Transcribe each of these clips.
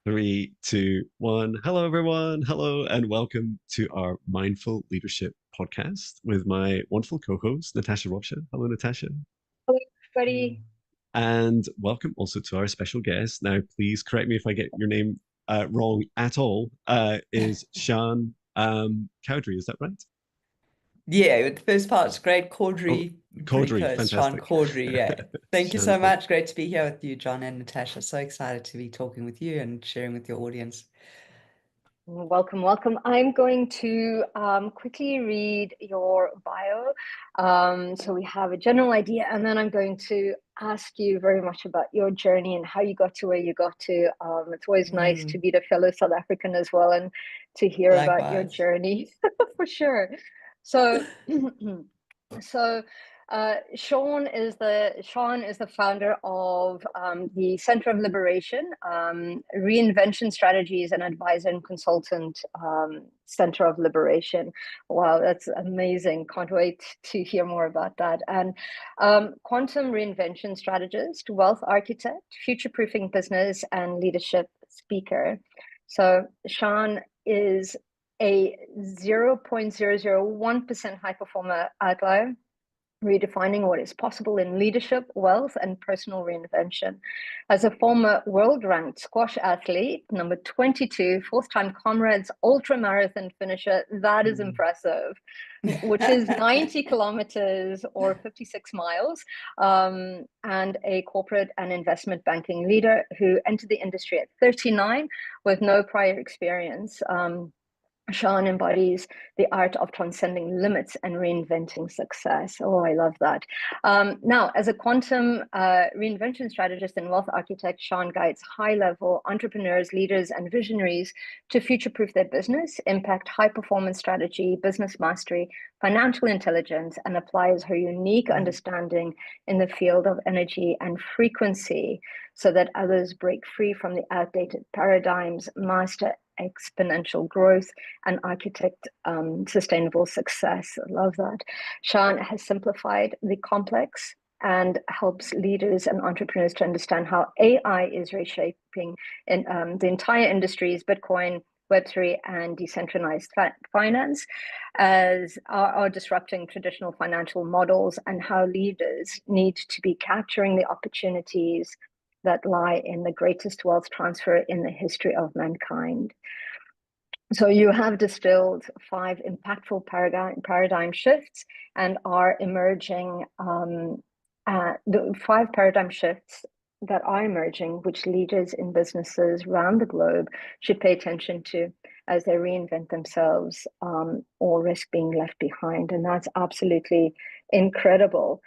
Three, two, one. Hello, everyone. Hello, and welcome to our Mindful Leadership podcast with my wonderful co-host, Natasha Rocha. Hello, Natasha. Hello, everybody. And welcome also to our special guest. Now, please correct me if I get your name wrong at all. Is Sjeanne Cawdry, is that right? Yeah, the first part's great. Oh, Cawdry, pretty Cawdry, close. Sjeanne fantastic. Cawdry, yeah. Thank you Sjeanne so Cawdry. much. Great to be here with you, Jon and Natasha. So excited to be talking with you and sharing with your audience. Welcome, welcome. I'm going to quickly read your bio. So we have a general idea, and then I'm going to ask you very much about your journey and how you got to where you got to. It's always nice to Mm, meet a fellow South African as well and to hear about your likewise. journey for sure. So, so Sean is the founder of the Center of Liberation, Reinvention Strategies and advisor and consultant, Center of Liberation. Wow, that's amazing! Can't wait to hear more about that. And quantum reinvention strategist, wealth architect, future-proofing business and leadership speaker. So Sean is a 0.001% high performer outlier, redefining what is possible in leadership, wealth, and personal reinvention. As a former world-ranked squash athlete, number 22, fourth-time Comrades ultra-marathon finisher, that is Mm. impressive, which is 90 kilometers or 56 miles, and a corporate and investment banking leader who entered the industry at 39 with no prior experience. Sean embodies the art of transcending limits and reinventing success. Oh, I love that. Now, as a quantum reinvention strategist and wealth architect, Sean guides high-level entrepreneurs, leaders, and visionaries to future-proof their business, impact high-performance strategy, business mastery, financial intelligence, and applies her unique Mm. understanding in the field of energy and frequency so that others break free from the outdated paradigms, master exponential growth, and architect sustainable success. I love that. Sjeanne has simplified the complex and helps leaders and entrepreneurs to understand how AI is reshaping in the entire industries, Bitcoin, Web3, and decentralized finance, as are disrupting traditional financial models, and how leaders need to be capturing the opportunities that lie in the greatest wealth transfer in the history of mankind. So you have distilled five impactful paradigm shifts and are emerging, the five paradigm shifts that are emerging, which leaders in businesses around the globe should pay attention to as they reinvent themselves, or risk being left behind. And that's absolutely incredible.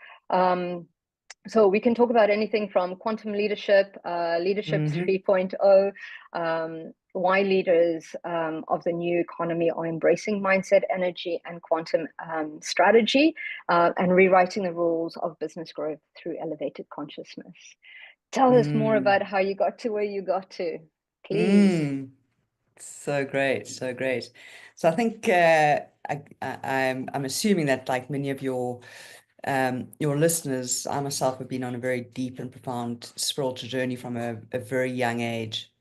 So we can talk about anything from quantum leadership, leadership Hmm. 3.0, why leaders of the new economy are embracing mindset, energy, and quantum strategy, and rewriting the rules of business growth through elevated consciousness. Tell us more Mm. about how you got to where you got to, please. Mm. So great, so great. So I think I'm assuming that like many of your listeners, I myself have been on a very deep and profound spiritual journey from a very young age.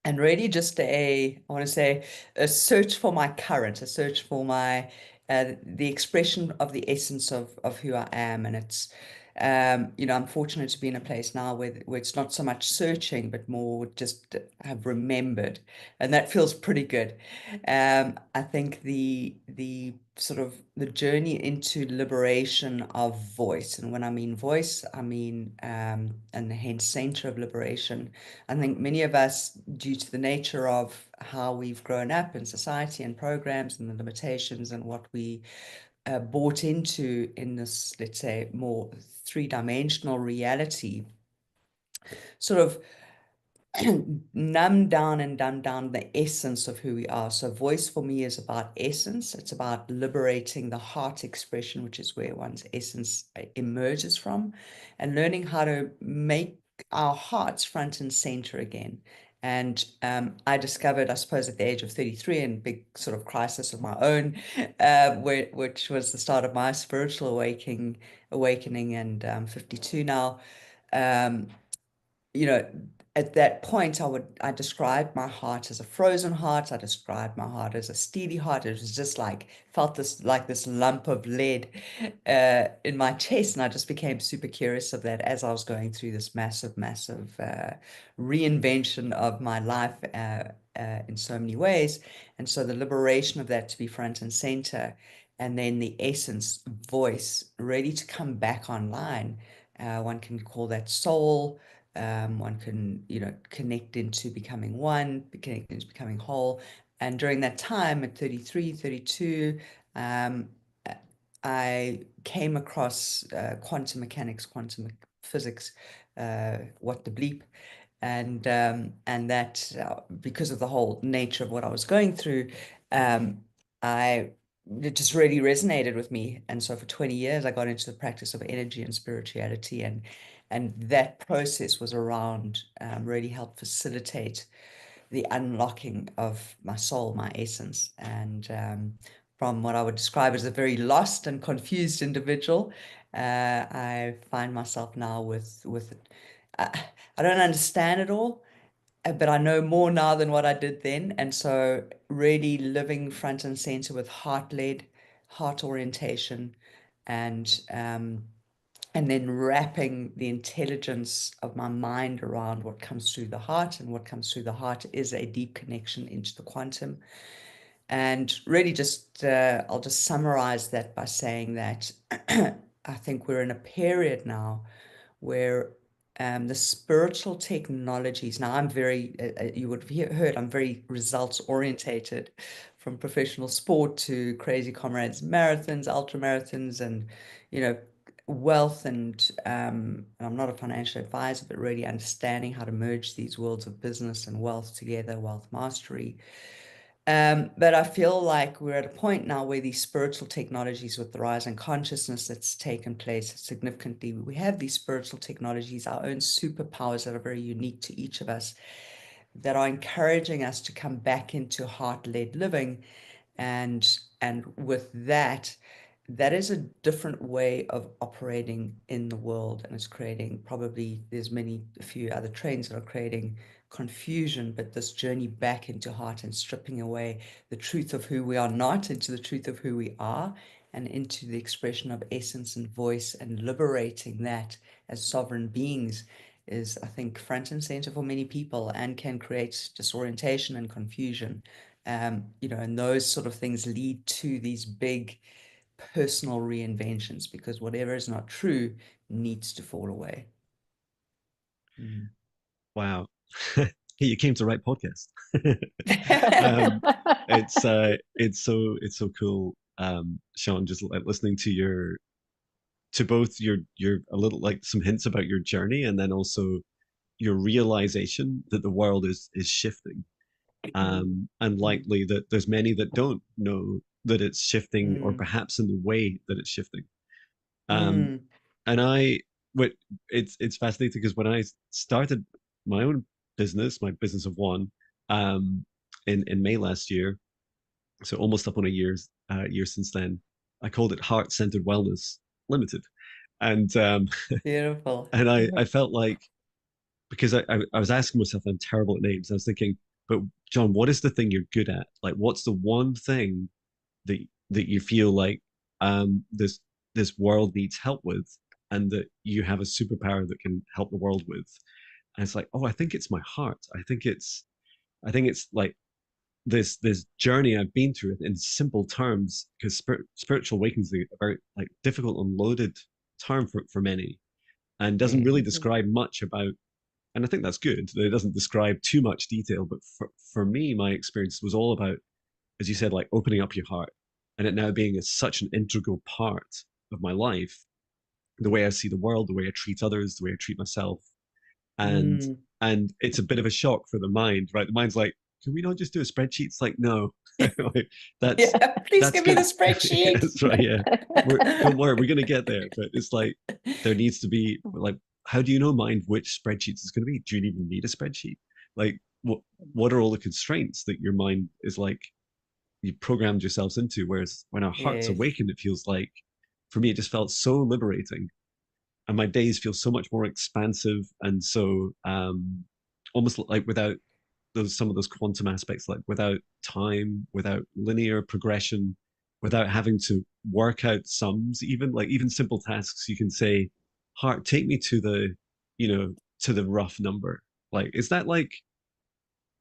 And really just I want to say, a search for my current, a search for my, the expression of the essence of who I am. And it's, I'm fortunate to be in a place now where it's not so much searching, but more just have remembered. And that feels pretty good. I think the sort of the journey into liberation of voice, and when I mean voice, I mean, and hence center of liberation. I think many of us, due to the nature of how we've grown up in society and programs and the limitations and what we bought into in this, let's say, more three-dimensional reality, sort of numb down and dumb down the essence of who we are. So voice for me is about essence. It's about liberating the heart expression, which is where one's essence emerges from, and learning how to make our hearts front and center again. And I discovered, I suppose, at the age of 33, and big sort of crisis of my own, which was the start of my spiritual awakening, and 52 now. Um, you know, at that point, I described my heart as a frozen heart. I described my heart as a steely heart. It was just like, felt this like this lump of lead in my chest. And I just became super curious of that as I was going through this massive, massive reinvention of my life in so many ways. And so the liberation of that to be front and center, and then the essence voice ready to come back online. One can call that soul. One can, connect into becoming one, connect into becoming whole. And during that time at 33, 32, I came across quantum mechanics, quantum physics, what the bleep. And that because of the whole nature of what I was going through, I it just really resonated with me. And so for 20 years, I got into the practice of energy and spirituality, and that process was around really help facilitate the unlocking of my soul, my essence. And from what I would describe as a very lost and confused individual, I find myself now with I don't understand it all, but I know more now than what I did then. And so really living front and center with heart-led, heart orientation, and and then wrapping the intelligence of my mind around what comes through the heart. And what comes through the heart is a deep connection into the quantum. And really just, I'll just summarize that by saying that I think we're in a period now where the spiritual technologies, now I'm very, you would have heard, I'm very results orientated, from professional sport to crazy comrades, marathons, ultra marathons, and, wealth. And I'm not a financial advisor, but really understanding how to merge these worlds of business and wealth together, wealth mastery. But I feel like we're at a point now where these spiritual technologies, with the rise in consciousness that's taken place significantly, we have these spiritual technologies, our own superpowers that are very unique to each of us, that are encouraging us to come back into heart-led living. And with that, that is a different way of operating in the world, and it's creating, probably there's a few other trends that are creating confusion, but this journey back into heart and stripping away the truth of who we are not into the truth of who we are, and into the expression of essence and voice, and liberating that as sovereign beings is, I think, front and center for many people, and can create disorientation and confusion. And those sort of things lead to these big personal reinventions, because whatever is not true needs to fall away. Wow. You came to the right podcast. um, it's so cool, Sjeanne, just like listening to both your a little, like, some hints about your journey, and then also your realization that the world is shifting, and likely that there's many that don't know that it's shifting, or perhaps in the way that it's shifting. Um, and I, what it's fascinating, because when I started my own business, my business of one, in May last year, so almost up on a year since then, I called it Heart Centered Wellness Limited, and Beautiful. and I felt like, because I was asking myself, I'm terrible at names. I was thinking, but Jon, what is the thing you're good at? Like, what's the one thing that you feel like this world needs help with, and that you have a superpower that can help the world with? And it's like, oh, I think it's my heart. I think it's like this journey I've been through in simple terms, because spiritual awakening is a very, like, difficult and loaded term for many, and doesn't really describe much about. And I think that's good that it doesn't describe too much detail. But for me, my experience was all about, as you said, like, opening up your heart, and it now being such an integral part of my life, the way I see the world, the way I treat others, the way I treat myself. and and it's a bit of a shock for the mind, right? The mind's like, can we not just do a spreadsheet? It's like, no. Like, that's Yeah, please that's give me good. the spreadsheet. That's right, yeah. Don't worry, we're gonna get there. But it's like, there needs to be, like, how do you know, mind, which spreadsheets it's going to be? Do you even need a spreadsheet? Like, what are all the constraints that your mind is, like, you programmed yourselves into? Whereas when our hearts Yes. awaken, it feels like, for me, it just felt so liberating, and my days feel so much more expansive, and so almost like without some of those quantum aspects, like without time, without linear progression, without having to work out sums, even like even simple tasks, you can say, heart, take me to the, to the rough number. Like, is that like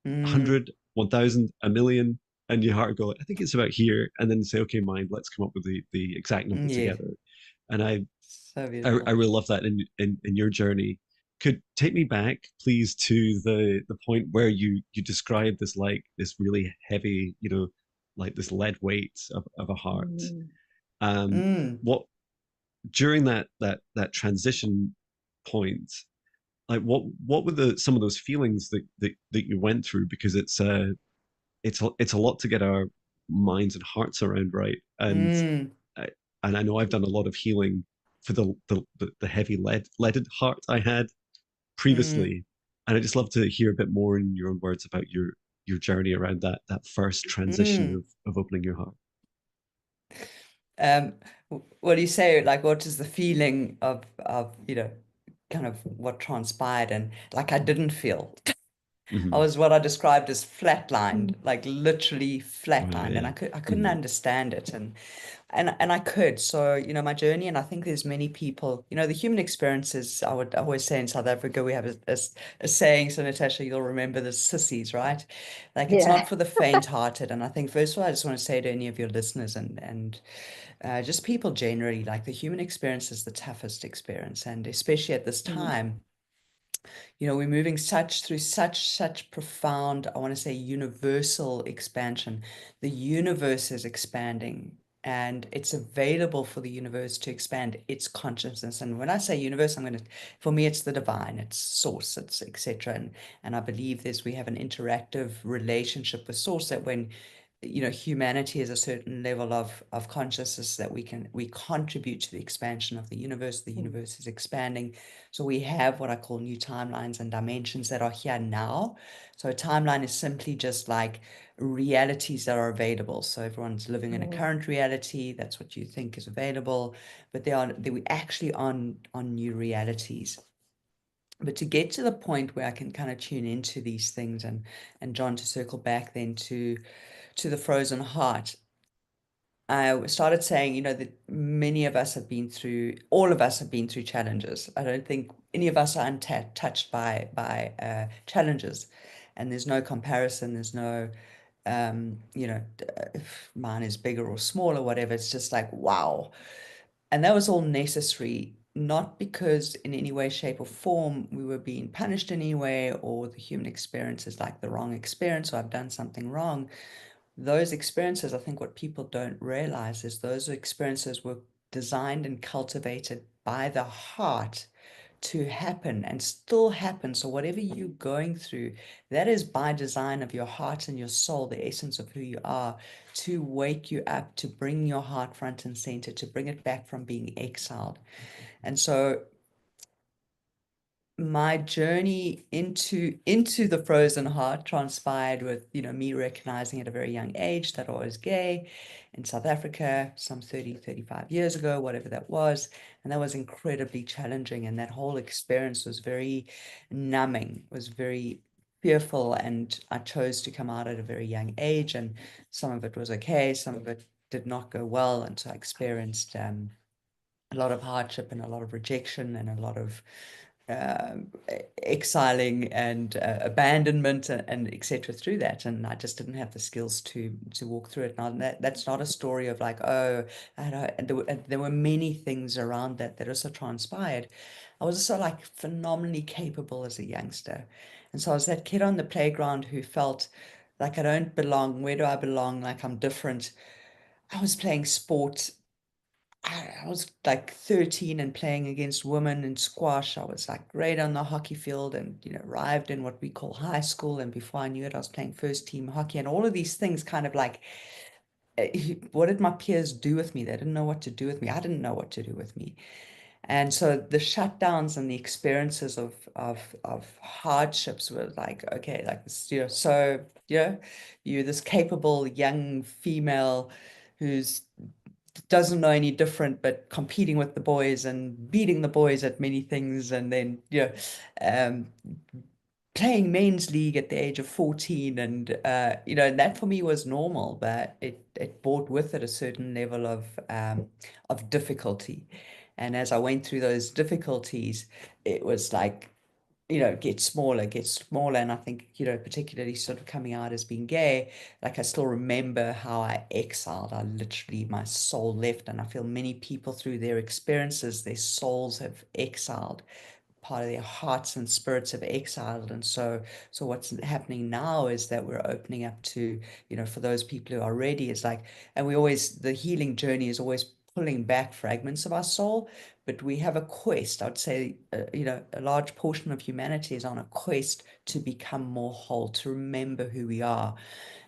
Mm, 100, 1,000, a million? And your heart go, I think it's about here. And then say, okay, mind, let's come up with the exact number yeah, together. And so I beautiful. really love that in your journey. Could take me back, please, to the point where you described this like this really heavy, like this lead weight of a heart. Mm. Um, Mm, what during that transition point, like what were the some of those feelings that you went through? Because it's a lot to get our minds and hearts around, right? mm, I, and I know I've done a lot of healing for the heavy leaded heart I had mm, previously, and I just love to hear a bit more in your own words about your journey around that first transition mm. of opening your heart. Um, what do you say? Like, what is the feeling of, kind of what transpired? And like, I didn't feel. I Mm-hmm. was what I described as flatlined, Mm. like literally Wow, flatlined, and yeah. I couldn't Mm-hmm. understand it, and I could. So, my journey, and I think there's many people, the human experiences. I would always say in South Africa we have a saying. So, Natasha, you'll remember the sissies, right? Like it's not Yeah. for the faint-hearted. And I think first of all, I just want to say to any of your listeners and just people generally, like the human experience is the toughest experience, and especially at this Mm. time, we're moving through such profound, I want to say universal expansion. The universe is expanding and it's available for the universe to expand its consciousness. And when I say universe, for me, it's the divine, it's source, it's etc. And I believe we have an interactive relationship with source that when humanity is a certain level of consciousness that we contribute to the expansion of the Mm. universe is expanding, so we have what I call new timelines and dimensions that are here now. So a timeline is simply just like realities that are available. So everyone's living in a Mm. current reality, that's what you think is available, but we actually on new realities. But to get to the point where I can kind of tune into these things, and John, to circle back then to the frozen heart, I started saying, that all of us have been through challenges. I don't think any of us are untouched by challenges, and there's no comparison. There's no, if mine is bigger or smaller, whatever. It's just like wow, and that was all necessary, not because in any way, shape, or form we were being punished in any way, or the human experience is like the wrong experience, or I've done something wrong. Those experiences, I think what people don't realize is those experiences were designed and cultivated by the heart to happen and still happen. So whatever you're going through, that is by design of your heart and your soul, the essence of who you are, to wake you up, to bring your heart front and center, to bring it back from being exiled. And so my journey into the frozen heart transpired with me recognizing at a very young age that I was gay in South Africa some 35 years ago, whatever that was. And that was incredibly challenging, and that whole experience was very numbing, was very fearful, and I chose to come out at a very young age, and some of it was okay, some of it did not go well, and so I experienced a lot of hardship and a lot of rejection and a lot of uh, exiling and abandonment and etc. through that, and I just didn't have the skills to walk through it. Now that's not a story of like, oh, there were many things around that also transpired. I was also like phenomenally capable as a youngster, and so I was that kid on the playground who felt like I don't belong. Where do I belong? Like I'm different. I was playing sport. I was like 13 and playing against women in squash. I was like great on the hockey field, and arrived in what we call high school. And before I knew it, I was playing first team hockey, and all of these things kind of like, what did my peers do with me? They didn't know what to do with me. I didn't know what to do with me. And so the shutdowns and the experiences of hardships were like, okay, like this, so you're this capable young female who's doesn't know any different, but competing with the boys and beating the boys at many things, and then um playing men's league at the age of 14, and you know, that for me was normal, but it brought with it a certain level of difficulty. And as I went through those difficulties, it was like, you know, get smaller. And I think, you know, particularly sort of coming out as being gay, like I still remember how I exiled. I literally, my soul left. And I feel many people through their experiences, their souls have exiled, part of their hearts and spirits have exiled. And so what's happening now is that we're opening up to, you know, for those people who are ready, it's like, and we always, the healing journey is always pulling back fragments of our soul, but we have a quest. I'd say, you know, a large portion of humanity is on a quest to become more whole, to remember who we are.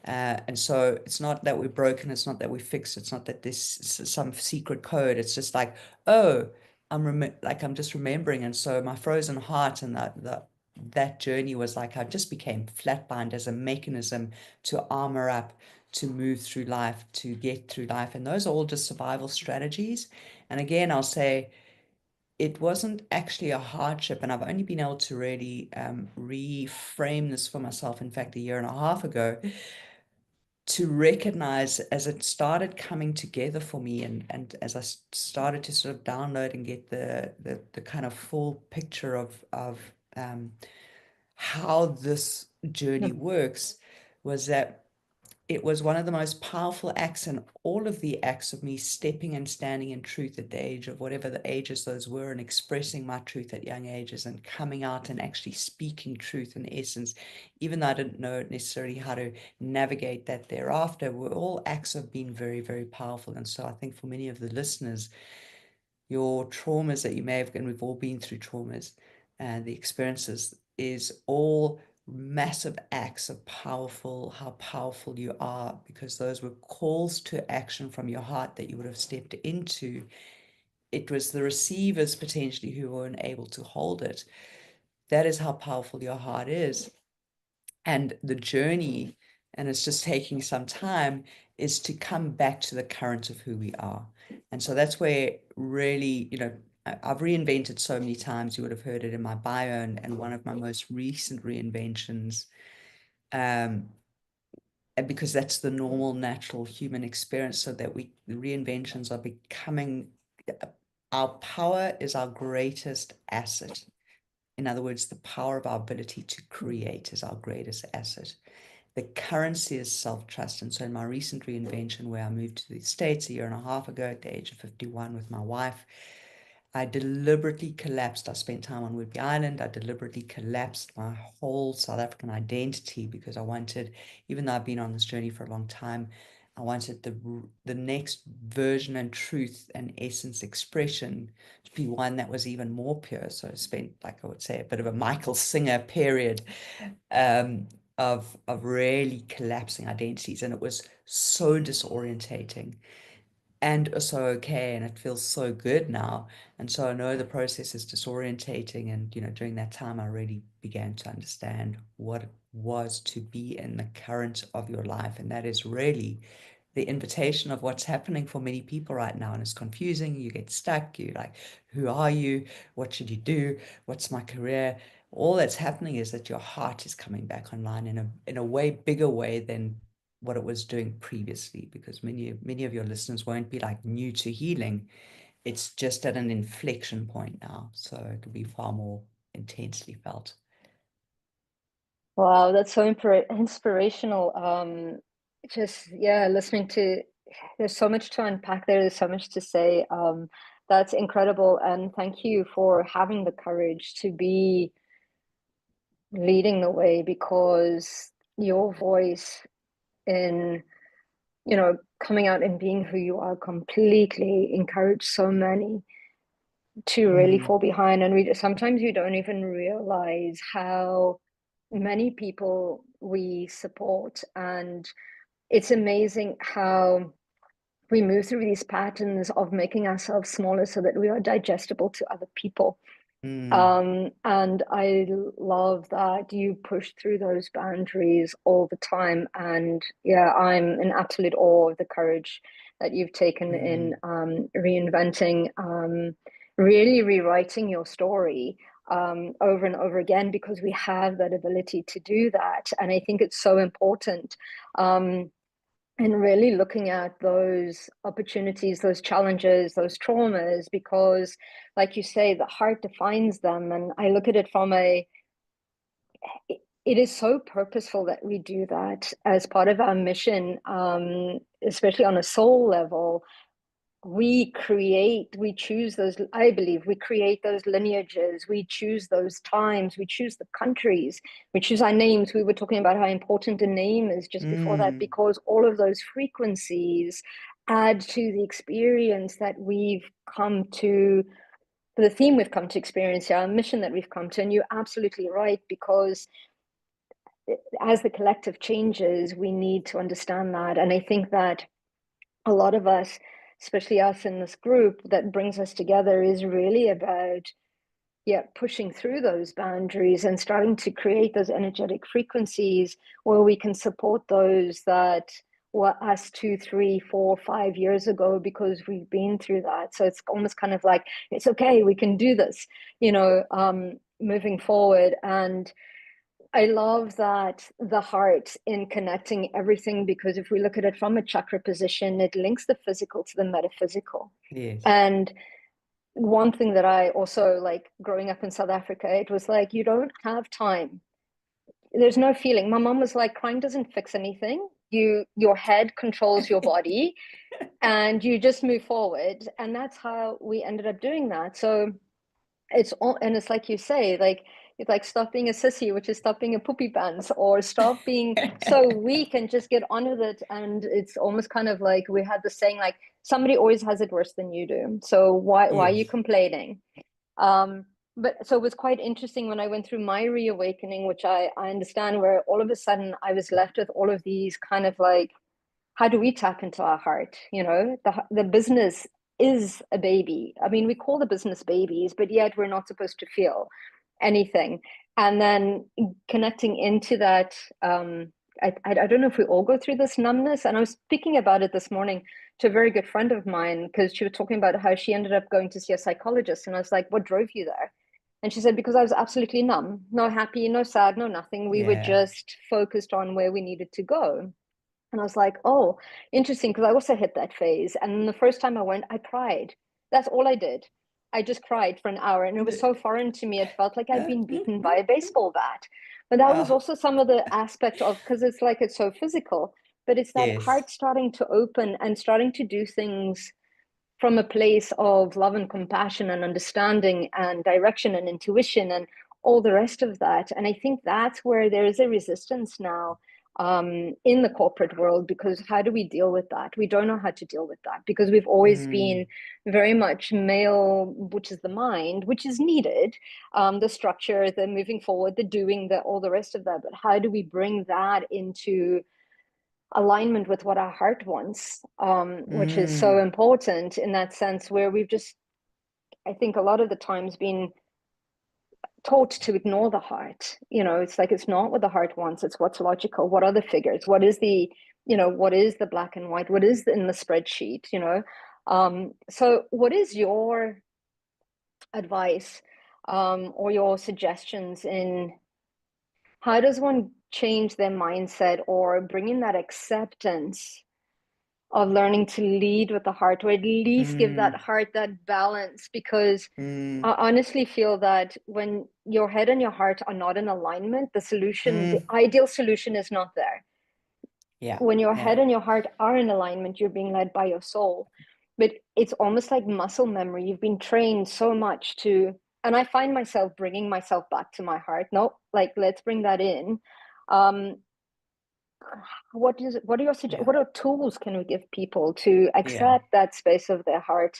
And so it's not that we're broken, it's not that we're fixed, it's not that there's some secret code. It's just like, oh, I'm just remembering. And so my frozen heart and that journey was like, I just became flatlined as a mechanism to armor up, to move through life, to get through life. And those are all just survival strategies. And again, I'll say it wasn't actually a hardship. And I've only been able to really reframe this for myself, in fact, a year and a half ago, to recognize as it started coming together for me, and as I started to sort of download and get the kind of full picture of how this journey works, was that it was one of the most powerful acts in all of the acts of me stepping and standing in truth at the age of whatever the ages those were, and expressing my truth at young ages, and coming out and actually speaking truth in essence, even though I didn't know necessarily how to navigate that thereafter, were all acts of being very, very powerful. And so I think for many of the listeners, your traumas that you may have, and we've all been through traumas, and the experiences is all massive acts of how powerful you are, because those were calls to action from your heart that you would have stepped into. It was the receivers potentially who weren't able to hold it. That is how powerful your heart is. And the journey, and it's just taking some time, is to come back to the current of who we are. And so that's where really, you know, I've reinvented so many times. You would have heard it in my bio, and one of my most recent reinventions, and because that's the normal, natural human experience, so that the reinventions are becoming, our power is our greatest asset. In other words, the power of our ability to create is our greatest asset. The currency is self-trust. And so in my recent reinvention, where I moved to the States a year and a half ago at the age of 51 with my wife, I deliberately collapsed. I spent time on Whidbey Island. I deliberately collapsed my whole South African identity, because I wanted, even though I've been on this journey for a long time, I wanted the next version and truth and essence expression to be one that was even more pure. So I spent, like I would say, a bit of a Michael Singer period of really collapsing identities, and it was so disorientating and so okay, and it feels so good now. And so I know the process is disorientating, and you know, during that time I really began to understand what it was to be in the current of your life, and that is really the invitation of what's happening for many people right now. And it's confusing. You get stuck. You're like, who are you? What should you do? What's my career? All that's happening is that your heart is coming back online in a way bigger way than what it was doing previously, because many of your listeners won't be like new to healing. It's just at an inflection point now, so it'll be far more intensely felt. Wow, that's so inspirational. Just yeah, listening to, there's so much to unpack there. There's so much to say. That's incredible, and thank you for having the courage to be leading the way, because your voice in, you know, coming out and being who you are completely encouraged so many to really fall behind. And we sometimes you don't even realize how many people we support, and it's amazing how we move through these patterns of making ourselves smaller so that we are digestible to other people. And I love that you push through those boundaries all the time. And yeah, I'm in absolute awe of the courage that you've taken in reinventing, really rewriting your story. over and over again, because we have that ability to do that. And I think it's so important. And really looking at those opportunities, those challenges, those traumas, because like you say, the heart defines them. And I look at it from it is so purposeful that we do that as part of our mission, especially on a soul level. We choose those, I believe, we create those lineages, we choose those times, we choose the countries, we choose our names. We were talking about how important a name is just before that, because all of those frequencies add to the experience that we've come to, the theme we've come to experience, our mission that we've come to. And you're absolutely right, because as the collective changes, we need to understand that. And I think that a lot of us, especially us in this group, that brings us together is really about pushing through those boundaries and starting to create those energetic frequencies where we can support those that were us 2, 3, 4, 5 years ago, because we've been through that. So it's almost kind of like, it's okay, we can do this, moving forward. And I love that the heart in connecting everything, because if we look at it from a chakra position, it links the physical to the metaphysical. Yes. And one thing that I also like growing up in South Africa, it was like, you don't have time. There's no feeling. My mom was like, crying doesn't fix anything. Your head controls your body and you just move forward. And that's how we ended up doing that. So it's like you say, like, it's like stop being a sissy, which is stop being a poopy pants, or stop being so weak and just get on with it. And it's almost kind of like we had the saying, like, somebody always has it worse than you do. So why are you complaining? But so it was quite interesting when I went through my reawakening, which I understand, where all of a sudden I was left with all of these kind of like, how do we tap into our heart? The business is a baby. I mean, we call the business babies, but yet we're not supposed to feel anything. And then connecting into that, I don't know if we all go through this numbness. And I was speaking about it this morning to a very good friend of mine, because she was talking about how she ended up going to see a psychologist. And I was like, what drove you there? And she said, because I was absolutely numb, no happy, no sad, no nothing. We were just focused on where we needed to go. And I was like, oh, interesting, because I also hit that phase. And the first time I went, I cried. That's all I did. I just cried for an hour. And it was so foreign to me. It felt like I'd been beaten by a baseball bat. But that was also some of the aspect of, because it's like it's so physical, but it's that heart starting to open and starting to do things from a place of love and compassion and understanding and direction and intuition and all the rest of that. And I think that's where there is a resistance now in the corporate world, because how do we deal with that? We don't know how to deal with that, because we've always been very much male, which is the mind, which is needed, the structure, the moving forward, the doing, all the rest of that. But how do we bring that into alignment with what our heart wants, which is so important in that sense, where we've just, I think a lot of the times been taught to ignore the heart. It's like, it's not what the heart wants, it's what's logical. What are the figures? What is the black and white? What is in the spreadsheet? So what is your advice or your suggestions in how does one change their mindset, or bring in that acceptance of learning to lead with the heart, or at least give that heart that balance? Because I honestly feel that when your head and your heart are not in alignment, the solution, the ideal solution, is not there. When your head and your heart are in alignment, you're being led by your soul. But it's almost like muscle memory. You've been trained so much to, and I find myself bringing myself back to my heart. No, like, let's bring that in. What are your suggestions? What are tools can we give people to accept that space of their heart?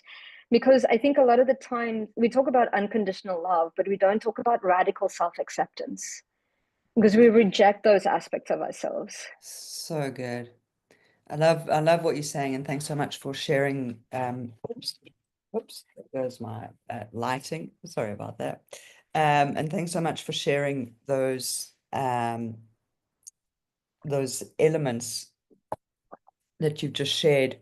Because I think a lot of the time we talk about unconditional love, but we don't talk about radical self-acceptance, because we reject those aspects of ourselves. So good. I love what you're saying, and thanks so much for sharing. Oops, there goes my lighting. Sorry about that. And thanks so much for sharing those elements that you've just shared.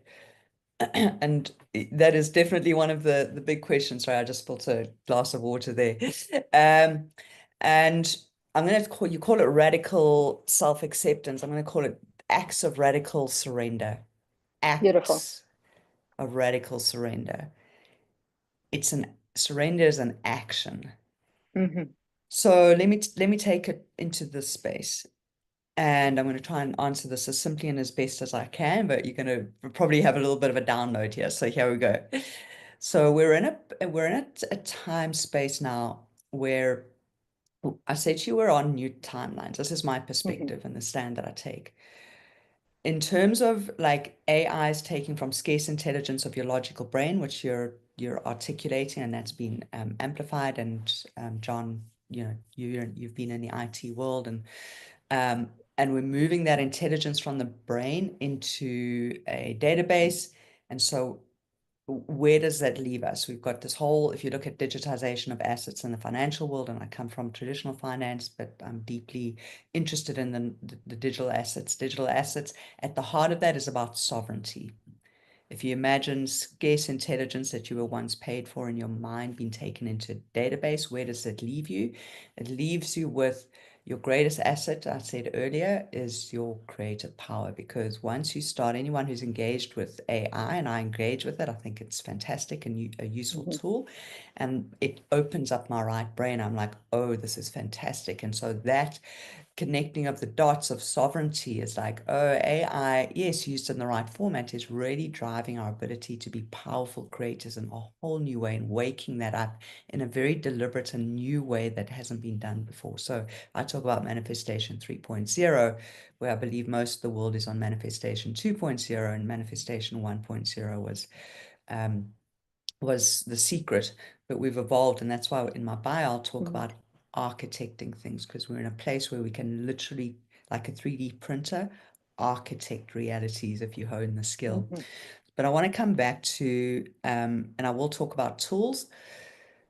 And that is definitely one of the big questions. Sorry, I just spilled a glass of water there. And I'm going to call it radical self-acceptance. I'm going to call it acts of radical surrender. Beautiful. Acts of radical surrender. Surrender is an action. So let me take it into this space. And I'm going to try and answer this as simply and as best as I can, but you're going to probably have a little bit of a download here. So here we go. So we're in a time space now where I said to you, we're on new timelines. This is my perspective and the stand that I take. In terms of like AI is taking from scarce intelligence of your logical brain, which you're articulating, and that's been amplified. And Jon, you've been in the IT world, and we're moving that intelligence from the brain into a database. And so where does that leave us? We've got this whole, if you look at digitization of assets in the financial world, and I come from traditional finance, but I'm deeply interested in the digital assets. Digital assets, at the heart of that is about sovereignty. If you imagine scarce intelligence that you were once paid for in your mind being taken into a database, where does it leave you? It leaves you with your greatest asset, I said earlier, is your creative power. Because once you start, anyone who's engaged with AI, and I engage with it, I think it's fantastic and a useful tool, and it opens up my right brain. I'm like, oh, this is fantastic. And so that connecting of the dots of sovereignty is like, oh, AI, yes, used in the right format, is really driving our ability to be powerful creators in a whole new way, and waking that up in a very deliberate and new way that hasn't been done before. So I talk about manifestation 3.0, where I believe most of the world is on manifestation 2.0, and manifestation 1.0 was the secret, but we've evolved. And that's why in my bio, I'll talk about architecting things, because we're in a place where we can literally, like a 3D printer, architect realities if you hone the skill. But I want to come back to, and I will talk about tools.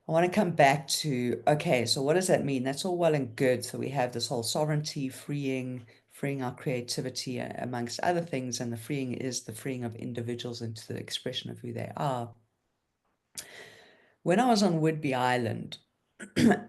I want to come back to, okay, so what does that mean? That's all well and good. So we have this whole sovereignty, freeing our creativity, amongst other things. And the freeing is the freeing of individuals into the expression of who they are. When I was on Whidbey Island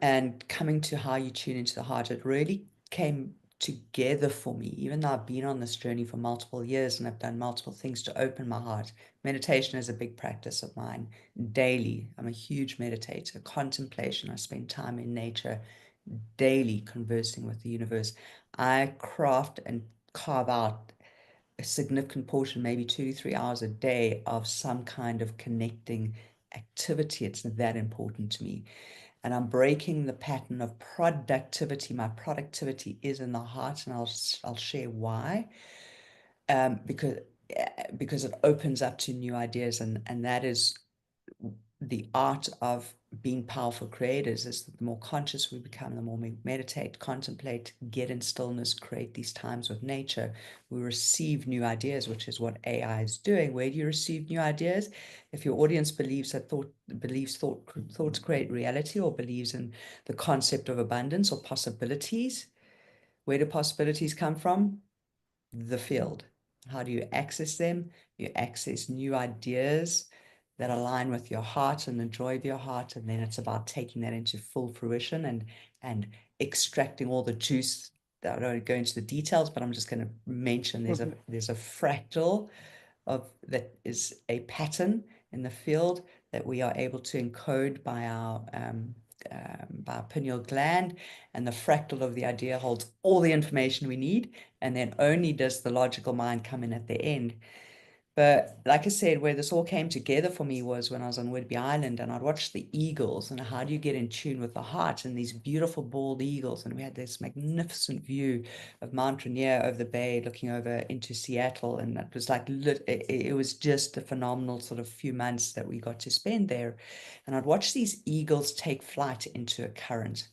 and coming to how you tune into the heart, it really came together for me, even though I've been on this journey for multiple years and I've done multiple things to open my heart. Meditation is a big practice of mine daily. I'm a huge meditator. Contemplation, I spend time in nature daily, conversing with the universe. I craft and carve out a significant portion, maybe 2 to 3 hours a day, of some kind of connecting activity. It's that important to me. And I'm breaking the pattern of productivity. My productivity is in the heart, and I'll share why. Because it opens up to new ideas, and that is the art of being powerful creators. Is that the more conscious we become, the more we meditate, contemplate, get in stillness, create these times with nature, we receive new ideas, which is what AI is doing. Where do you receive new ideas? If your audience believes thoughts create reality, or believes in the concept of abundance or possibilities, where do possibilities come from? The field. How do you access them? You access new ideas that align with your heart and the joy of your heart, and then it's about taking that into full fruition and extracting all the juice. I don't go into the details, but I'm just going to mention there's a fractal of that is a pattern in the field that we are able to encode by our pineal gland, and the fractal of the idea holds all the information we need, and then only does the logical mind come in at the end. But like I said, where this all came together for me was when I was on Whidbey Island, and I'd watch the eagles, and how do you get in tune with the heart, and these beautiful bald eagles. And we had this magnificent view of Mount Rainier over the bay, looking over into Seattle. And that was like, it was just a phenomenal sort of few months that we got to spend there. And I'd watch these eagles take flight into a current,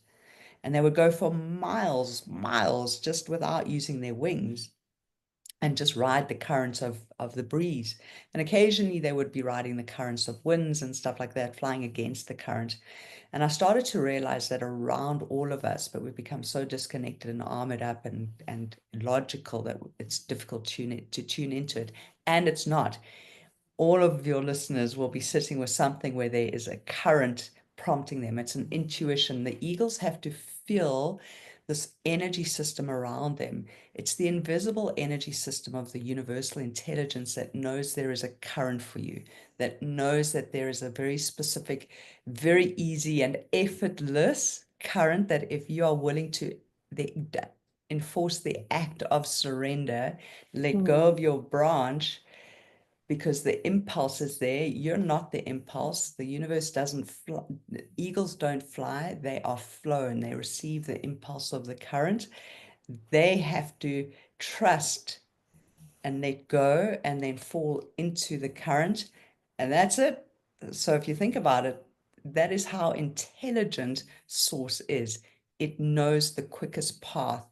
and they would go for miles, just without using their wings, and just ride the currents of the breeze. And occasionally they would be riding the currents of winds and stuff like that, flying against the current. And I started to realize that around all of us, but we've become so disconnected and armored up and logical that it's difficult to tune into it. And it's not. all of your listeners will be sitting with something where there is a current prompting them. It's an intuition. The eagles have to feel this energy system around them. It's the invisible energy system of the universal intelligence that knows there is a current for you, that knows that there is a very specific, very easy and effortless current that if you are willing to enforce the act of surrender, let go of your branch, because the impulse is there. You're not the impulse. The universe doesn't fly. Eagles don't fly. They are flown. They receive the impulse of the current. They have to trust and let go and then fall into the current. And that's it. So if you think about it, that is how intelligent Source is. It knows the quickest path,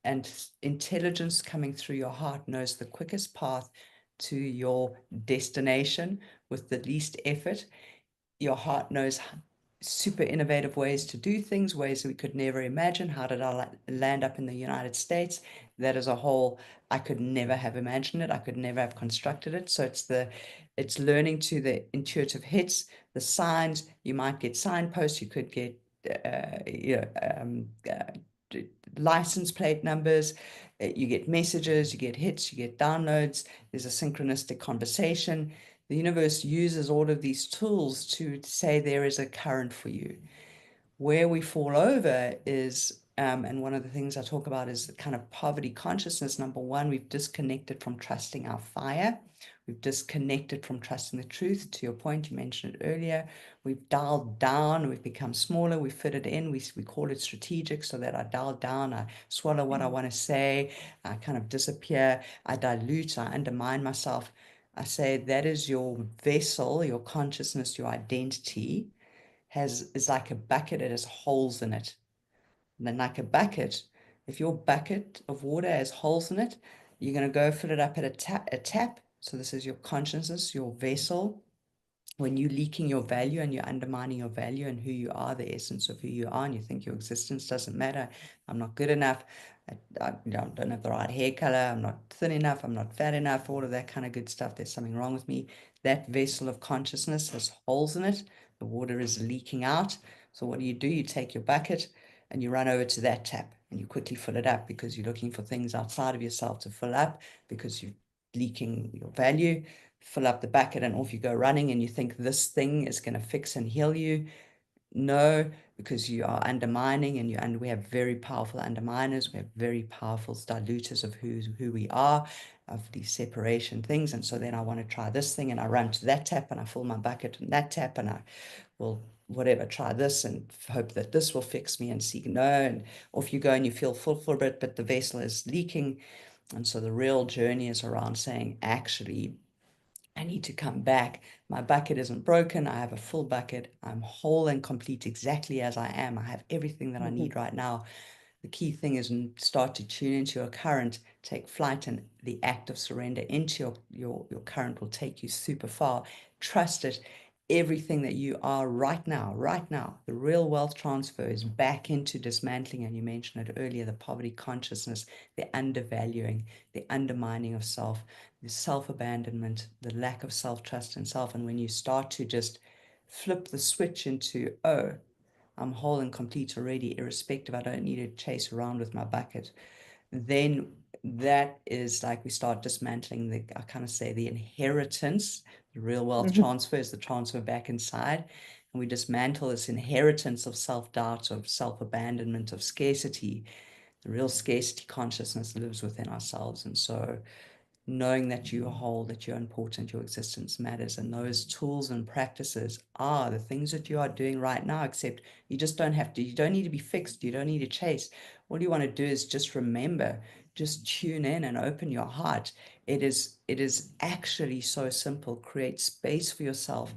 and intelligence coming through your heart knows the quickest path to your destination with the least effort. Your heart knows super innovative ways to do things, ways that we could never imagine. How did I land up in the United States? That is a whole, I could never have imagined it. I could never have constructed it. So it's learning to the intuitive hits, the signs. You might get signposts. You could get license plate numbers, you get messages, you get hits, you get downloads, there's a synchronistic conversation. The universe uses all of these tools to say there is a current for you. Where we fall over is, and one of the things I talk about is the kind of poverty consciousness. Number one, we've disconnected from trusting our fire. We've disconnected from trusting the truth. To your point, you mentioned it earlier. We've dialed down, we've become smaller, we fit it in, we call it strategic, so that I dial down, I swallow what I want to say, I kind of disappear, I dilute, I undermine myself. I say that is your vessel, your consciousness, your identity is like a bucket, it has holes in it. And then like a bucket, if your bucket of water has holes in it, you're going to go fill it up at a tap. So this is your consciousness, your vessel. When you're leaking your value and you're undermining your value and who you are, the essence of who you are, and you think your existence doesn't matter, I'm not good enough, I don't have the right hair color, I'm not thin enough, I'm not fat enough, all of that kind of good stuff, there's something wrong with me. That vessel of consciousness has holes in it, the water is leaking out. So what do? You take your bucket and you run over to that tap and you quickly fill it up, because you're looking for things outside of yourself to fill up, because you're leaking your value. Fill up the bucket and off you go running, and you think this thing is going to fix and heal you. No, because you are undermining, and we have very powerful underminers. We have very powerful diluters of who we are, of these separation things. And so then I want to try this thing, and I run to that tap and I fill my bucket in that tap, and I will whatever, try this and hope that this will fix me, and seek no, and off you go, and you feel full for a bit, but the vessel is leaking. And so the real journey is around saying, actually, I need to come back. My bucket isn't broken. I have a full bucket. I'm whole and complete exactly as I am. I have everything that I need right now. The key thing is start to tune into your current, take flight, and the act of surrender into your current will take you super far. Trust it. Everything that you are right now, the real wealth transfer is back into dismantling. And you mentioned it earlier, the poverty consciousness, the undervaluing, the undermining of self, the self-abandonment, the lack of self-trust in self. And when you start to just flip the switch into, oh, I'm whole and complete already, irrespective, I don't need to chase around with my bucket, then that is like we start dismantling I kind of say the inheritance. The real wealth transfer is the transfer back inside. And we dismantle this inheritance of self-doubt, of self-abandonment, of scarcity. The real scarcity consciousness lives within ourselves. And so knowing that you are whole, that you're important, your existence matters. And those tools and practices are the things that you are doing right now, except you just don't have to, you don't need to be fixed. You don't need to chase. All you want to do is just remember, just tune in and open your heart. It is actually so simple. Create space for yourself.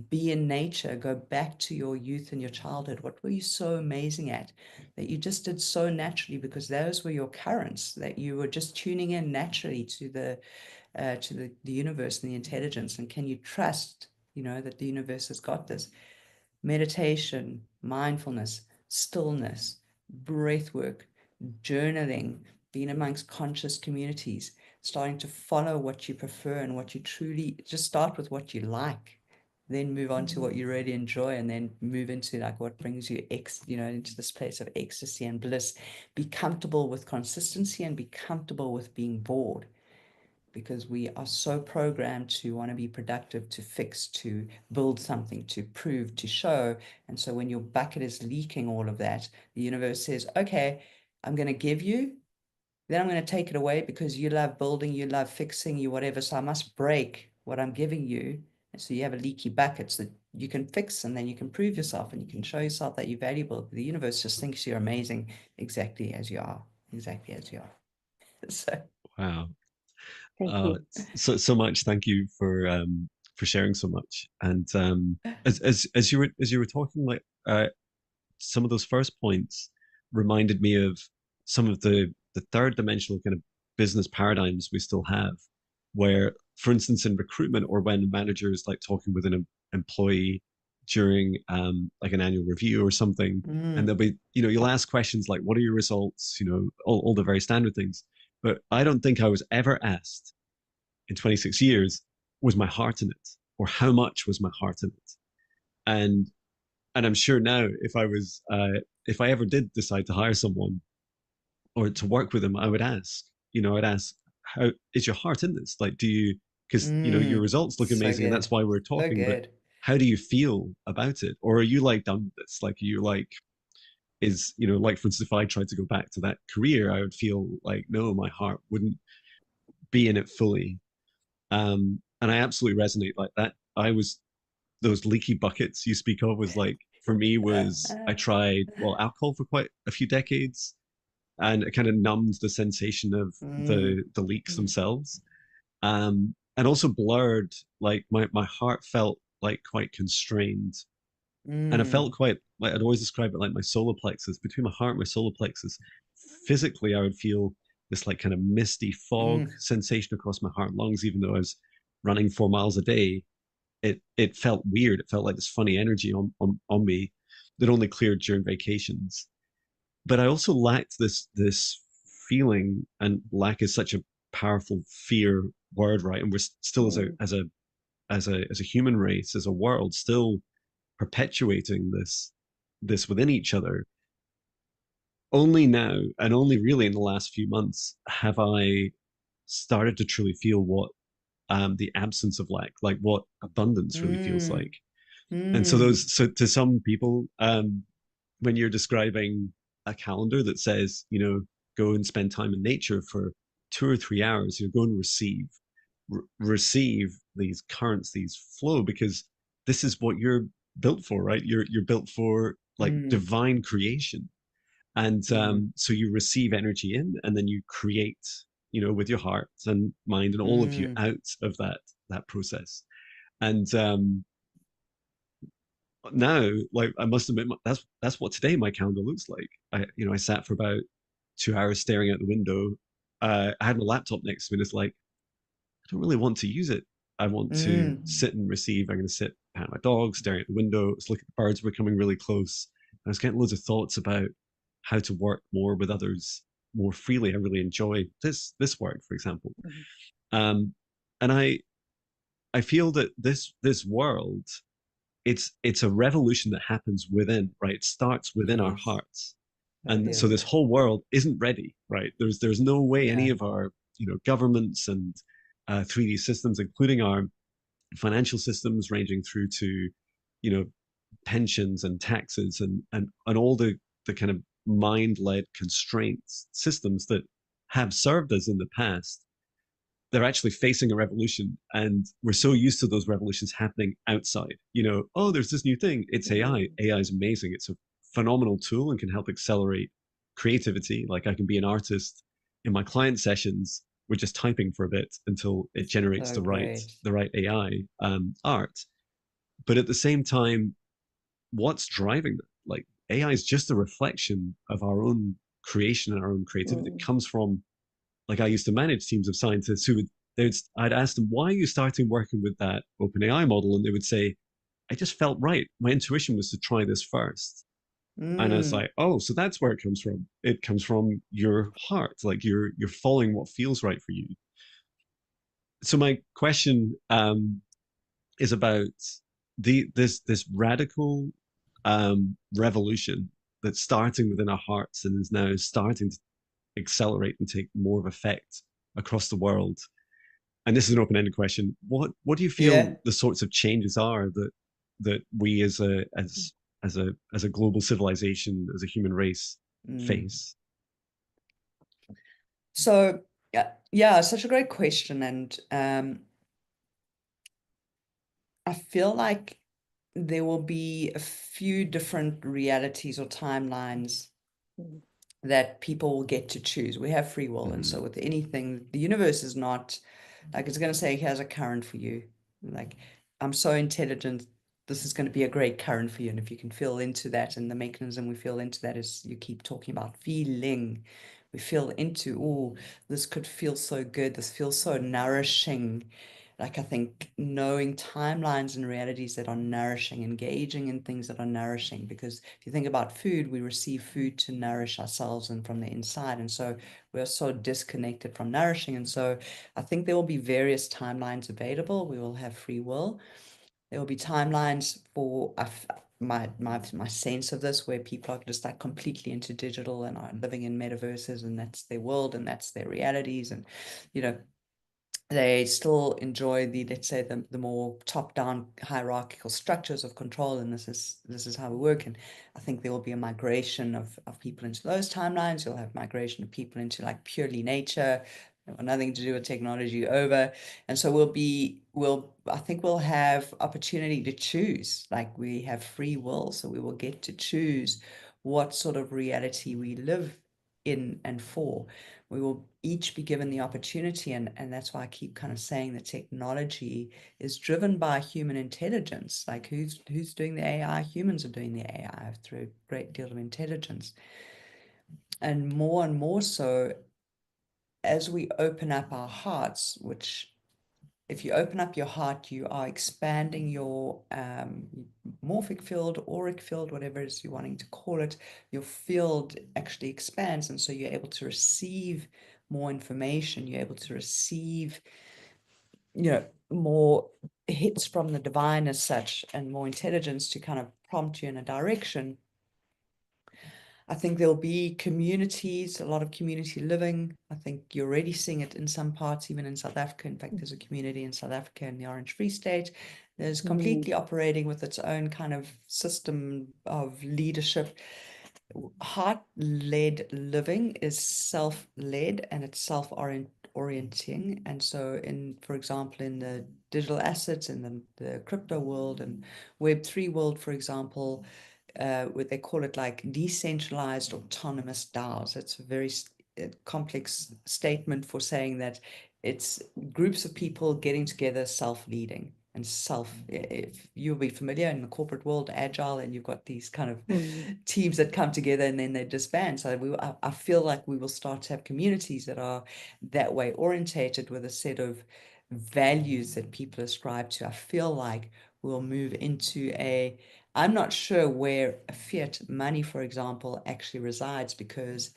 Be in nature, go back to your youth and your childhood. What were you so amazing at that you just did so naturally, because those were your currents, that you were just tuning in naturally to the universe and the intelligence? And can you trust, that the universe has got this? Meditation, mindfulness, stillness, breath work, journaling, being amongst conscious communities, starting to follow what you prefer and what you truly, just start with what you like, then move on to what you really enjoy, and then move into like what brings you into this place of ecstasy and bliss. Be comfortable with consistency and be comfortable with being bored, because we are so programmed to want to be productive, to fix, to build something, to prove, to show. And so when your bucket is leaking all of that, the universe says, okay, I'm going to give you, then I'm going to take it away, because you love building, you love fixing, you whatever. So I must break what I'm giving you. And so you have a leaky bucket so that you can fix, and then you can prove yourself and you can show yourself that you're valuable. The universe just thinks you're amazing exactly as you are, exactly as you are. So Wow. Thank you. So much. Thank you for sharing so much. And as you were talking, like some of those first points reminded me of some of the third dimensional kind of business paradigms we still have, where, for instance, in recruitment, or when a manager is like talking with an employee during like an annual review or something, and there'll be, you'll ask questions like, what are your results? All the very standard things. But I don't think I was ever asked in 26 years, was my heart in it? Or how much was my heart in it? And I'm sure now, if I ever did decide to hire someone or to work with them, I'd ask, how is your heart in this? Like, do you, because, your results look so amazing and good. that's why we're So talking, but good. how do you feel about it? Or are you like done with this? Like, are you like, like, for instance, if I tried to go back to that career, I would feel like, no, my heart wouldn't be in it fully. And I absolutely resonate like that. I was those leaky buckets you speak of was like, for me, was I tried, well, alcohol for quite a few decades, and it kind of numbed the sensation of the leaks themselves. And also blurred, like my heart felt like quite constrained. And I felt quite like, I'd always describe it like my solar plexus, between my heart and my solar plexus. Physically, I would feel this like kind of misty fog sensation across my heart and lungs, even though I was running 4 miles a day. It felt weird. It felt like this funny energy on me that only cleared during vacations. But I also lacked this feeling, and lack is such a powerful fear word, right? And we're still as a human race, as a world, still perpetuating this within each other. Only now, and only really in the last few months, have I started to truly feel what the absence of lack, like what abundance really feels like. And so to some people, when you're describing a calendar that says, go and spend time in nature for 2 or 3 hours, go and receive these currents, these flow, because this is what you're built for, right? You're built for like divine creation. And so you receive energy in, and then you create, with your heart and mind and all of you out of that process. And now, like, I must admit, that's what today my calendar looks like. I sat for about 2 hours staring out the window. I had my laptop next to me, and it's like, I don't really want to use it. I want to sit and receive. I'm going to sit behind my dog, staring at the window. Let's look at the birds becoming really close. I was getting loads of thoughts about how to work more with others more freely. I really enjoy this work, for example. And I feel that this world, it's a revolution that happens within, right? It starts within our hearts. And so this whole world isn't ready, right? There's no way any of our governments and 3D systems, including our financial systems, ranging through to pensions and taxes and all the kind of mind-led constraints systems that have served us in the past, they're actually facing a revolution. And we're so used to those revolutions happening outside. Oh, there's this new thing. It's AI. AI is amazing. It's a phenomenal tool and can help accelerate creativity. Like, I can be an artist in my client sessions. We're just typing for a bit until it generates the right AI art. But at the same time, what's driving that? Like, AI is just a reflection of our own creation and our own creativity. It comes from, like, I used to manage teams of scientists who I'd ask them, why are you starting working with that OpenAI model? And they would say, I just felt right. My intuition was to try this first. And I was Mm. like, oh, so that's where it comes from. It comes from your heart, like you're following what feels right for you. So my question is about this radical revolution that's starting within our hearts and is now starting to accelerate and take more of effect across the world. And this is an open-ended question. What do you feel Yeah. the sorts of changes are that we as a global civilization, as a human race, Mm. face? So yeah, such a great question. And I feel like there will be a few different realities or timelines Mm. that people will get to choose. We have free will. And Mm-hmm. so with anything, the universe is not like it's going to say, here's a current for you. Like, I'm so intelligent. This is going to be a great current for you. And if you can feel into that, and the mechanism we feel into that is you keep talking about feeling. We feel into, oh, this could feel so good. This feels so nourishing. Like, I think knowing timelines and realities that are nourishing, engaging in things that are nourishing, because if you think about food, we receive food to nourish ourselves and from the inside. And so we're so disconnected from nourishing. And so I think there will be various timelines available. We will have free will. There will be timelines for my sense of this, where people are just like completely into digital and are living in metaverses, and that's their world and that's their realities. And, you know, they still enjoy the, let's say, the more top-down hierarchical structures of control, and this is how we work. And I think there will be a migration of people into those timelines. You'll have migration of people into like purely nature, nothing to do with technology over. And so I think we'll have opportunity to choose. Like, we have free will, so we will get to choose what sort of reality we live in and for. We will each be given the opportunity, and that's why I keep kind of saying that technology is driven by human intelligence. Like, who's doing the AI? Humans are doing the AI through a great deal of intelligence. And more so, as we open up our hearts, which, if you open up your heart, you are expanding your morphic field, auric field, whatever it is you're wanting to call it. Your field actually expands, and so you're able to receive more information. You're able to receive, more hits from the divine as such, and more intelligence to kind of prompt you in a direction. I think there'll be communities, a lot of community living. I think you're already seeing it in some parts, even in South Africa. In fact, there's a community in South Africa in the Orange Free State that is completely operating with its own kind of system of leadership. Heart-led living is self-led, and it's self-orienting. And so, for example, in the digital assets, in the crypto world and Web3 world, for example, what they call it like decentralized autonomous DAOs. It's a very complex statement for saying that it's groups of people getting together, self-leading. And if you'll be familiar in the corporate world, agile, and you've got these kind of teams that come together and then they disband. So I feel like we will start to have communities that are that way orientated, with a set of values that people ascribe to. I feel like we'll move into I'm not sure where fiat money, for example, actually resides, because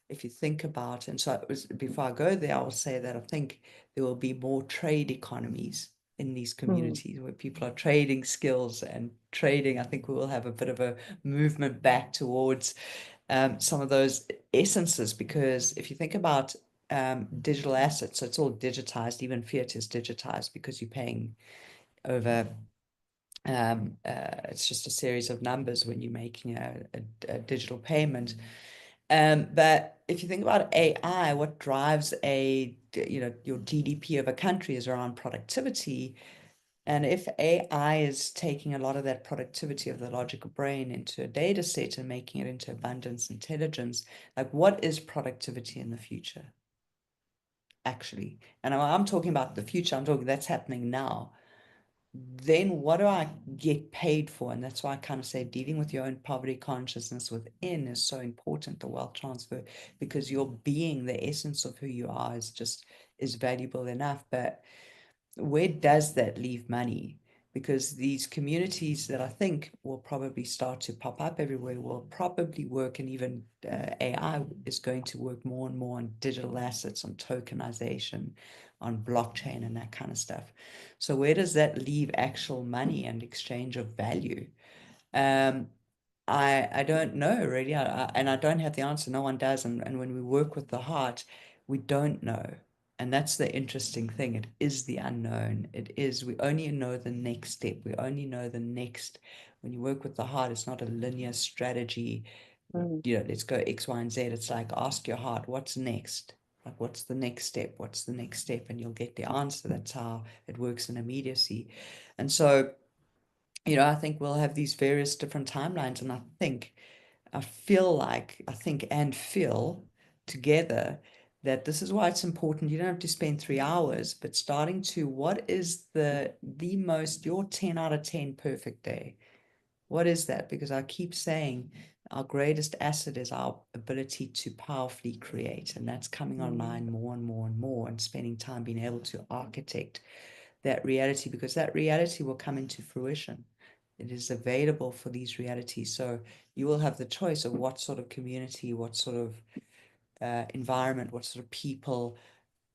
if you think about, and so before I go there, I will say that I think there will be more trade economies in these communities where people are trading skills and trading. I think we will have a bit of a movement back towards some of those essences, because if you think about digital assets, so it's all digitized. Even fiat is digitized because you're paying over it's just a series of numbers when you're making a digital payment. But if you think about AI, what drives your GDP of a country is around productivity. And if AI is taking a lot of that productivity of the logical brain into a data set and making it into abundance intelligence, like, what is productivity in the future, actually? And I'm talking about the future. I'm talking that's happening now. Then what do I get paid for? And that's why I kind of say dealing with your own poverty consciousness within is so important, the wealth transfer, because your being, the essence of who you are, is valuable enough. But where does that leave money? because these communities that I think will probably start to pop up everywhere will probably work, and even AI is going to work more and more on digital assets, on tokenization, on blockchain and that kind of stuff. So where does that leave actual money and exchange of value? I don't know really, and I don't have the answer. No one does. And when we work with the heart, we don't know. And that's the interesting thing. It is the unknown. It is, we only know the next step. We only know the next, when you work with the heart, it's not a linear strategy. You know, let's go X, Y, and Z. It's like, ask your heart, what's next? Like, what's the next step? What's the next step? And you'll get the answer. That's how it works in immediacy. And so, you know, I think we'll have these various different timelines. And I think and feel together that this is why it's important. You don't have to spend 3 hours, but starting to, what is the most, your 10 out of 10 perfect day? What is that? Because I keep saying our greatest asset is our ability to powerfully create. And that's coming online more and more and more, and spending time being able to architect that reality, because that reality will come into fruition. It is available for these realities. So you will have the choice of what sort of community, what sort of environment, what sort of people,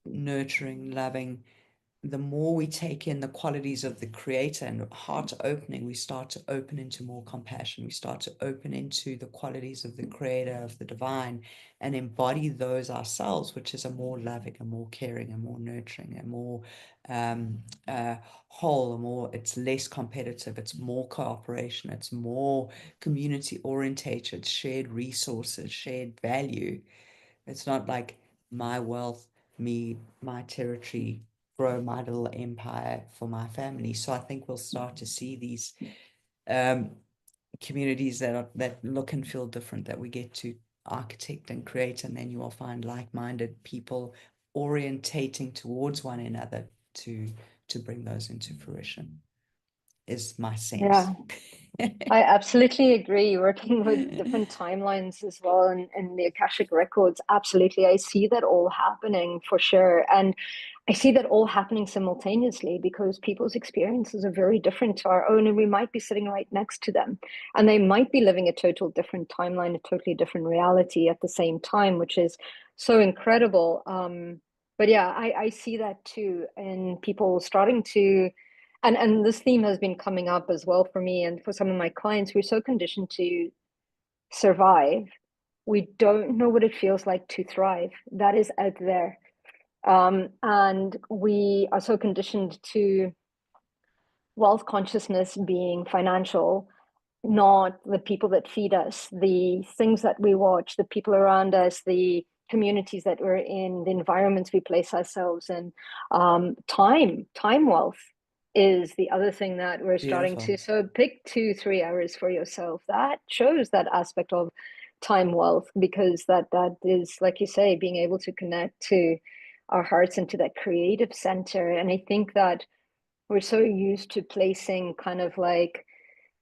nurturing, loving. The more we take in the qualities of the creator and heart opening, we start to open into more compassion. We start to open into the qualities of the creator, of the divine, and embody those ourselves, which is a more loving, a more caring, a more nurturing, a more whole, a more, it's less competitive, it's more cooperation, it's more community orientated, shared resources, shared value. It's not like my wealth, me, my territory, grow my little empire for my family. So I think we'll start to see these communities that look and feel different, that we get to architect and create, and then you will find like-minded people orientating towards one another to bring those into fruition, is my sense. Yeah, I absolutely agree. Working with different timelines as well, and the Akashic records, absolutely. I see that all happening for sure. And I see that all happening simultaneously because people's experiences are very different to our own, and we might be sitting right next to them. And they might be living a total different timeline, a totally different reality at the same time, which is so incredible. But yeah, I see that too, and people starting to, and this theme has been coming up as well for me and for some of my clients. We're so conditioned to survive, we don't know what it feels like to thrive. That is out there. And we are so conditioned to wealth consciousness being financial, not the people that feed us, the things that we watch, the people around us, the communities that we're in, the environments we place ourselves in. Time wealth is the other thing that we're starting Beautiful. to. So pick 2-3 hours for yourself. That shows that aspect of time wealth, because that is, like you say, being able to connect to our hearts and to that creative center. And I think that we're so used to placing kind of like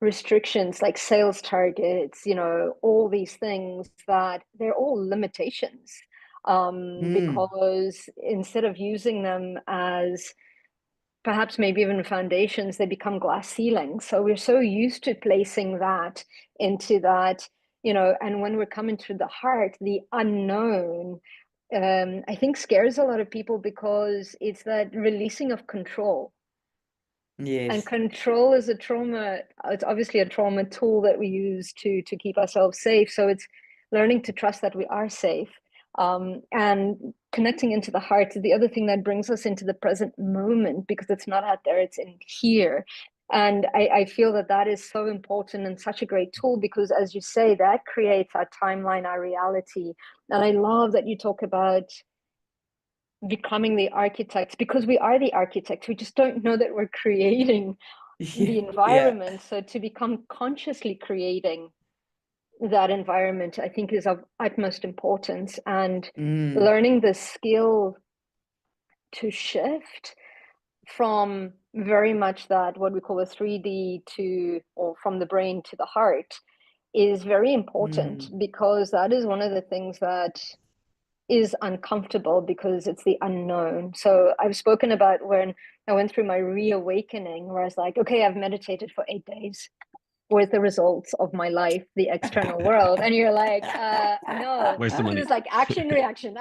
restrictions, like sales targets, all these things, that they're all limitations, because instead of using them as perhaps maybe even foundations, they become glass ceilings. So we're so used to placing that into that, and when we're coming to the heart, the unknown, I think scares a lot of people, because it's that releasing of control. And Yes. control is a trauma. It's obviously a trauma tool that we use to keep ourselves safe. So it's learning to trust that we are safe, and connecting into the heart is the other thing that brings us into the present moment, because it's not out there, it's in here. And I feel that that is so important and such a great tool, because as you say, that creates our timeline, our reality. And I love that you talk about becoming the architects, because we are the architects. We just don't know that we're creating the Yeah. environment. So to become consciously creating that environment, I think, is of utmost importance. And learning the skill to shift from very much that what we call a 3D to, or from the brain to the heart, is very important, because that is one of the things that is uncomfortable because it's the unknown. So I've spoken about when I went through my reawakening, where I was like, okay, I've meditated for 8 days. Where's the results of my life, the external world? And you're like, no, Where's the it money? was like action, reaction.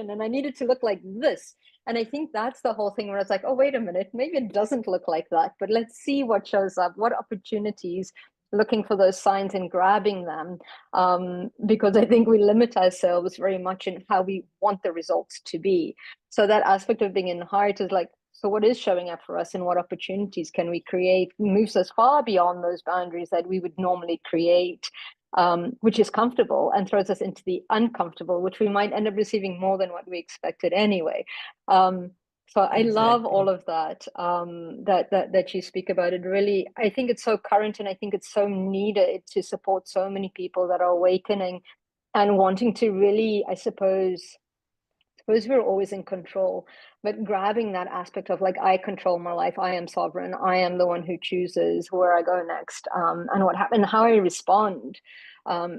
And I needed to look like this. And I think that's the whole thing where it's like, oh, wait a minute, maybe it doesn't look like that, but let's see what shows up, what opportunities, looking for those signs and grabbing them. Because I think we limit ourselves very much in how we want the results to be. So that aspect of being in heart is like, so what is showing up for us and what opportunities can we create moves us far beyond those boundaries that we would normally create, which is comfortable, and throws us into the uncomfortable, which we might end up receiving more than what we expected anyway. So I love all of that, that you speak about. It really, I think it's so current, and I think it's so needed to support so many people that are awakening and wanting to really, I suppose we're always in control, but grabbing that aspect of like, I control my life, I am sovereign, I am the one who chooses where I go next, and what happened, how I respond,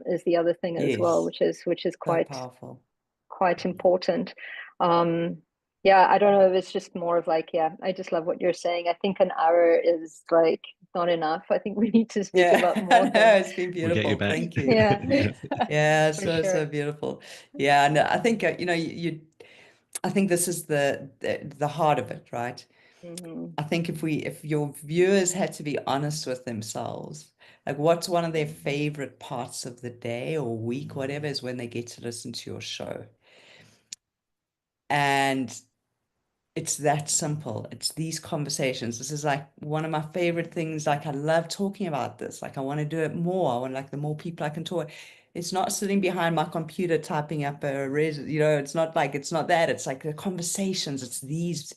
is the other thing as well, which is so powerful, quite important. Yeah, I don't know if it's just more of like, yeah, I just love what you're saying. I think an hour is like not enough. I think we need to speak about more no, things. it's been We'll get you beautiful. back. Thank you. Yeah. Yeah, For so sure. beautiful. Yeah, and I think you know, I think this is the heart of it, right? I think if your viewers had to be honest with themselves, like what's one of their favorite parts of the day or week, whatever, is when they get to listen to your show. And it's that simple. It's these conversations. This is like one of my favorite things. Like I love talking about this. Like I want to do it more. I want, like, the more people I can talk. It's not sitting behind my computer typing up you know, it's not that. It's like the conversations. It's these,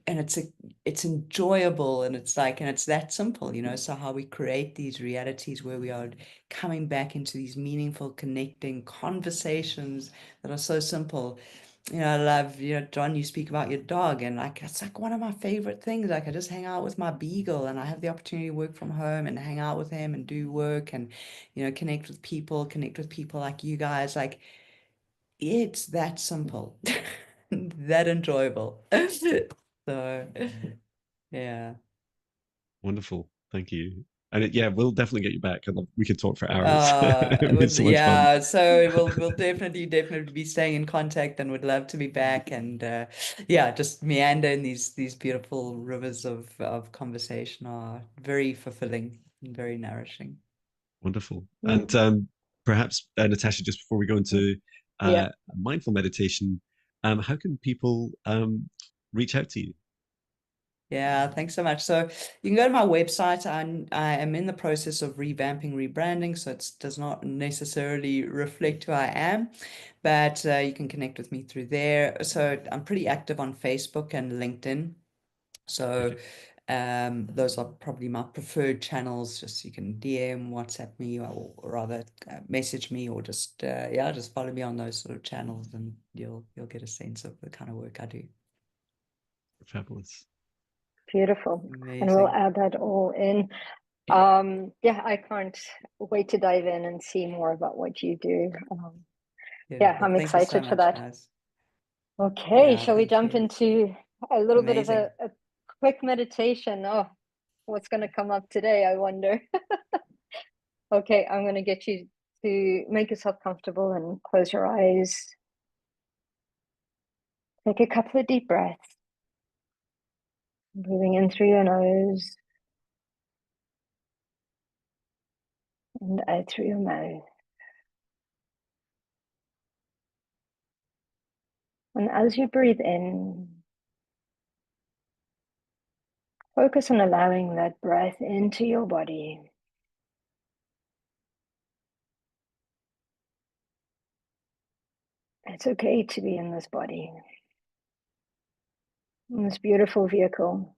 and it's enjoyable, and it's like, and it's that simple, you know. So how we create these realities where we are coming back into these meaningful, connecting conversations that are so simple. You know, I love, you know, Jon, you speak about your dog, and like, it's like one of my favorite things. Like I just hang out with my beagle, and I have the opportunity to work from home and hang out with him and do work and, you know, connect with people like you guys. Like it's that simple, that enjoyable. So, yeah. Wonderful. Thank you. And yeah, we'll definitely get you back. We could talk for hours. It'd be so much fun. Yeah, so we'll definitely be staying in contact, and would love to be back, and yeah, just meander in these beautiful rivers of conversation are very fulfilling and very nourishing. Wonderful. Mm. And perhaps, Natasha, just before we go into Yeah. mindful meditation, how can people reach out to you? Yeah, thanks so much. So you can go to my website. I am in the process of revamping, rebranding, so it does not necessarily reflect who I am, but you can connect with me through there. So I'm pretty active on Facebook and LinkedIn. So those are probably my preferred channels. Just you can DM, WhatsApp me, or rather message me, or just yeah, just follow me on those sort of channels, and you'll get a sense of the kind of work I do. Fabulous. Beautiful. And we'll Amazing. add that all in. Yeah, I can't wait to dive in and see more about what you do. Yeah, I'm Thank you so excited for much, that. guys. Okay, Yeah, shall we thank jump you. into a little bit of Amazing. a quick meditation? Oh, what's going to come up today, I wonder. Okay, I'm going to get you to make yourself comfortable and close your eyes. Take a couple of deep breaths. Breathing in through your nose and out through your mouth. And as you breathe in, focus on allowing that breath into your body. It's okay to be in this body, in this beautiful vehicle,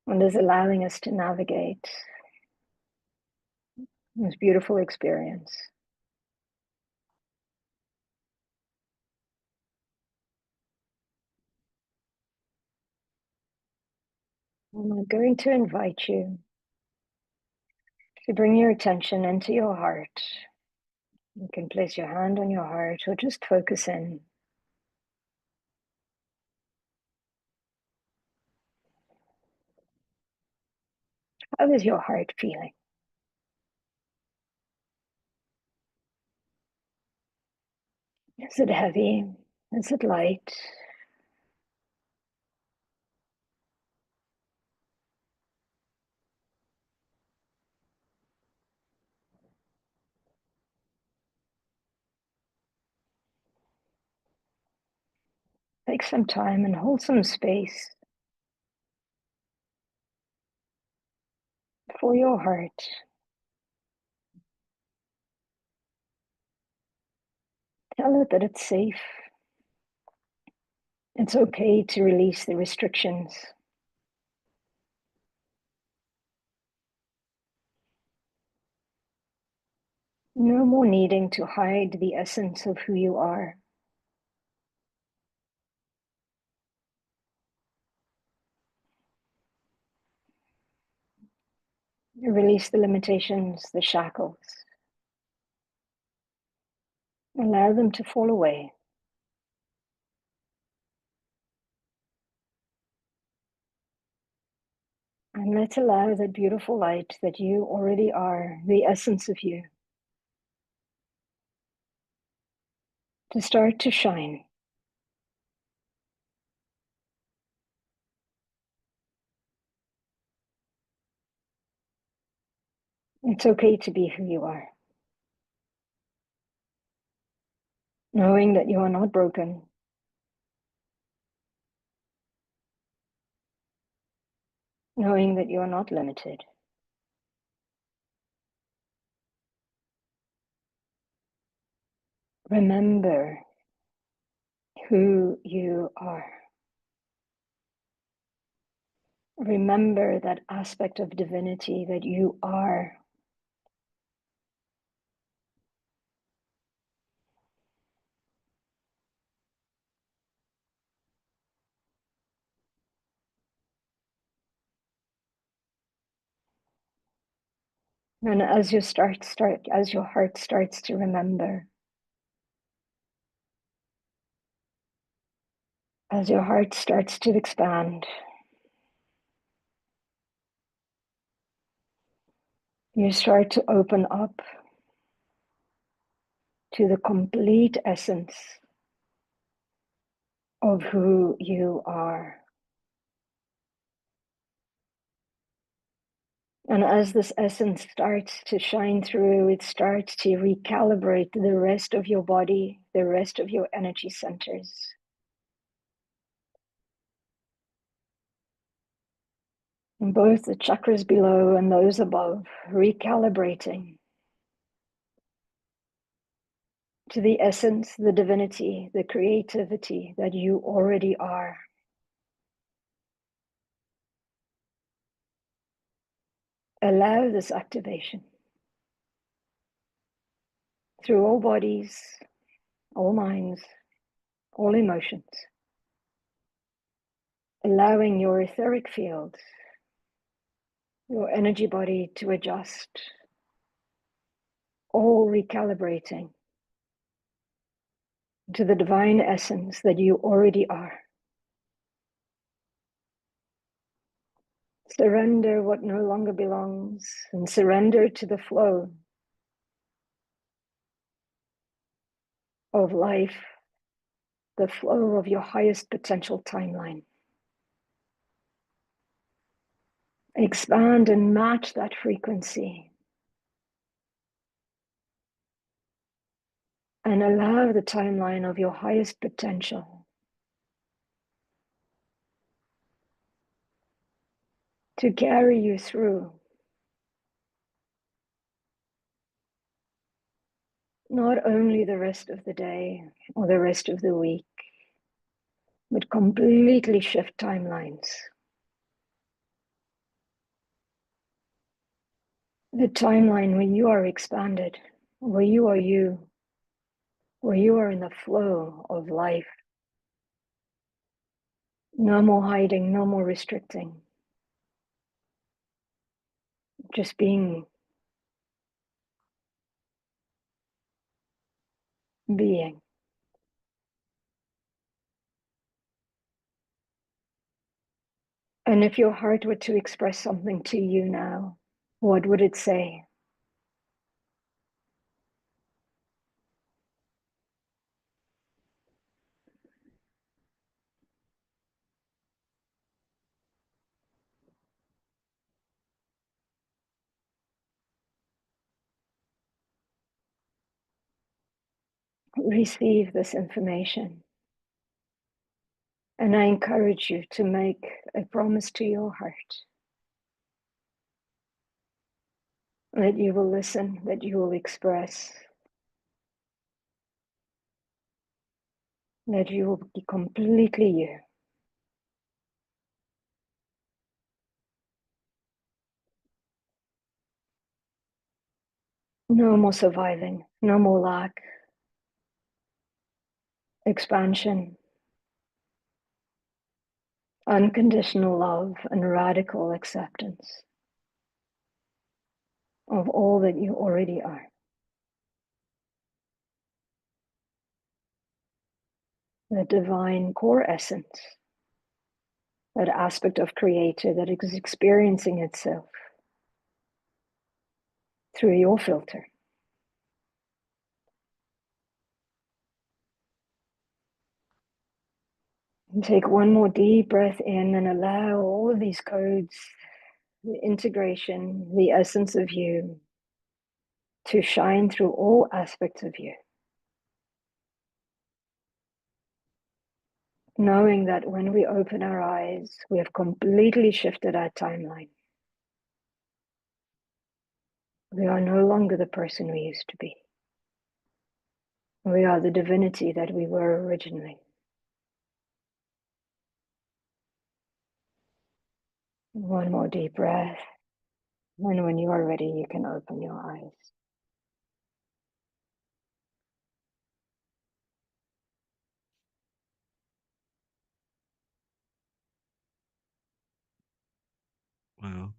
and is allowing us to navigate this beautiful experience. And I'm going to invite you to bring your attention into your heart, You can place your hand on your heart or just focus in. How is your heart feeling? Is it heavy? Is it light? Take some time and hold some space for your heart. Tell it that it's safe. It's okay to release the restrictions. No more needing to hide the essence of who you are. Release the limitations, the shackles. Allow them to fall away. And let's allow that beautiful light that you already are, the essence of you, to start to shine. It's okay to be who you are. Knowing that you are not broken. Knowing that you are not limited. Remember who you are. Remember that aspect of divinity that you are. And as you as your heart starts to remember, as your heart starts to expand, you start to open up to the complete essence of who you are. And as this essence starts to shine through, it starts to recalibrate the rest of your body, the rest of your energy centers. And both the chakras below and those above, recalibrating to the essence, the divinity, the creativity that you already are. Allow this activation through all bodies, all minds, all emotions, allowing your etheric field, your energy body to adjust, all recalibrating to the divine essence that you already are. Surrender what no longer belongs and surrender to the flow of life, the flow of your highest potential timeline. Expand and match that frequency. And allow the timeline of your highest potential to carry you through not only the rest of the day or the rest of the week, but completely shift timelines. The timeline where you are expanded, where you are you, where you are in the flow of life. No more hiding, no more restricting. Just being. being. And if your heart were to express something to you now, what would it say? Receive this information. And I encourage you to make a promise to your heart that you will listen, that you will express, that you will be completely you. No more surviving, no more lack, expansion, unconditional love, and radical acceptance of all that you already are. The divine core essence, that aspect of creator that is experiencing itself through your filter. And take one more deep breath in and allow all of these codes, the integration, the essence of you, to shine through all aspects of you. Knowing that when we open our eyes, we have completely shifted our timeline. We are no longer the person we used to be. We are the divinity that we were originally. One more deep breath. And when you are ready, you can open your eyes. Wow.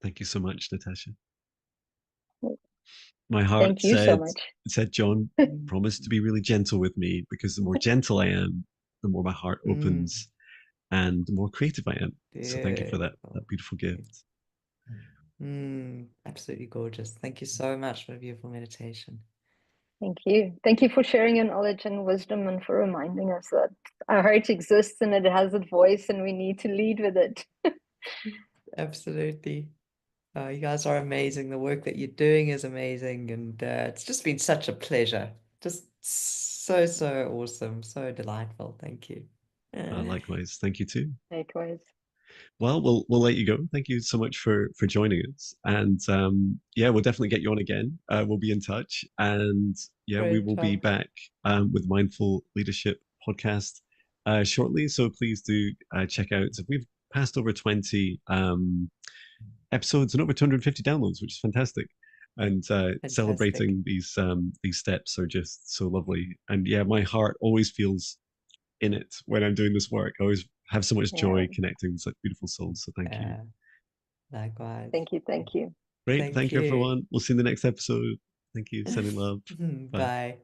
Thank you so much, Natasha. My heart Thank you so much. said, Jon, promise to be really gentle with me, because the more gentle I am, the more my heart opens and the more creative I am. So thank you for that beautiful gift. Absolutely gorgeous. Thank you so much for a beautiful meditation. Thank you. Thank you for sharing your knowledge and wisdom, and for reminding us that our heart exists and it has a voice and we need to lead with it. Absolutely. You guys are amazing. The work that you're doing is amazing. And it's just been such a pleasure. Just so, so awesome. So delightful. Thank you. Likewise. Thank you too. Likewise. Well, we'll let you go. Thank you so much for joining us. And yeah, we'll definitely get you on again. We'll be in touch. And yeah, we Great will be job. back with Mindful Leadership podcast shortly. So please do check out. We've passed over 20 episodes and over 250 downloads, which is fantastic. And celebrating these steps are just so lovely. And yeah, my heart always feels in it when I'm doing this work. I always have so much joy connecting with such beautiful souls. So thank you. Likewise. Thank you. Thank you. Great. Thank you, everyone. We'll see you in the next episode. Thank you. Sending love. Bye.